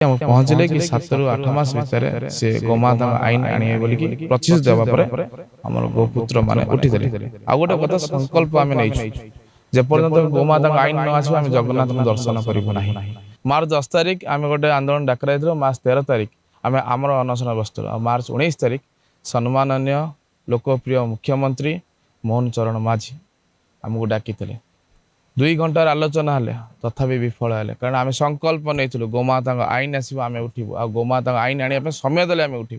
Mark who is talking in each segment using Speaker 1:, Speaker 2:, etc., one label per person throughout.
Speaker 1: हम पहुंचले कि 7 रु 8 मास भितर से गोमाता आईन आनिए बोली कि प्रतिशत देवा परे हमर गोपुत्र माने उठी देले आ गोटे कथा संकल्प आमे नै जे पर्यंत गोमाता आईन न आसी आमे जगन्नाथ दर्शन करिबु नाही। मार्च 10 तारिख आमे गोटे आंदोलन डाकरा दिलो। मार्च 13 तारिख आमे हमर अनशन बस्तु आ मार्च 19 तारिख सम्माननीय लोकप्रिय मुख्यमंत्री मोहन चरण माझी हमको डाकिथिले 2 घंटार आलोचना हेले तथापि विफल हेले कारण आम संकल्प नहीं गोमाता आईन आसो आम उठू आ गोमाता आईन आने समय देले आम उठू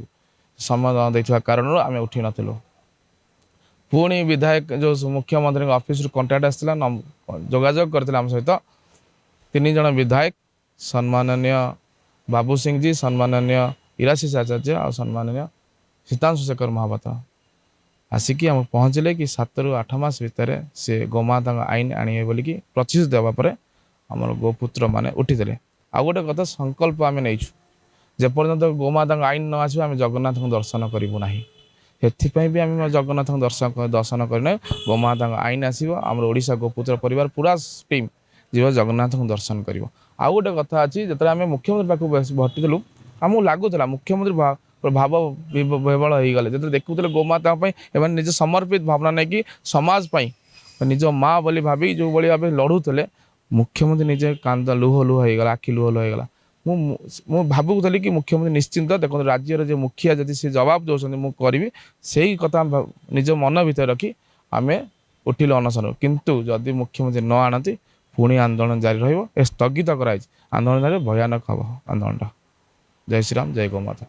Speaker 1: समय देता कारण आम उठी नथिलु। पुणी विधायक जो मुख्यमंत्री ऑफिस कंटाक्ट आसला जोगाजोग करते आम सहित 3 जन विधायक सम्माननीय बाबू सिंह जी, सम्माननीय इराशीष आचार्य और सम्माननीय सीतांशु शेखर महापात्र आसिकी हम पहुँचले कि 7 रु 8 मास भितर से गोमाता आईन आनिए बोली कि प्रतिशत देवा परे हमर गोपुत्र माने उठी देले आ गोटे कथा संकल्प आमे नै जे पर्यंत गोमाता आईन न आसो आमे जगन्नाथ दर्शन करिबु नाही। एथिपई भी आमे जगन्नाथ दर्शन करने गोमाता आईन आसीबो हमर ओडिशा गोपुत्र परिवार पूरा टीम जीव जगन्नाथ दर्शन करिवो। आ गोटे कथा अछि जतरा आमे मुख्यमंत्री पाखु भट्टी देलु हमु लागुतला मुख्यमंत्री भाव विवल हो गले जो देखुले गोमाता एवं निज समर्पित भावना नहीं कि समाज पाई निज माँ बोली भाभी जो भाव लड़ुले मुख्यमंत्री निजे कांद लुह लुह होगा आखि लुह लुह होगा। मु भावुली कि मुख्यमंत्री निश्चिंत देखो राज्यर जो मुखिया जदि से जवाब दौरान मुझे करी से ही कथा निज मन भर रखी आम उठिलु अनशन किंतु जदि मुख्यमंत्री न आनती पुणी आंदोलन जारी रहिबो। स्थगित कराई आंदोलन भयानक हम आंदोलन। जय श्री राम, जय गोमाता।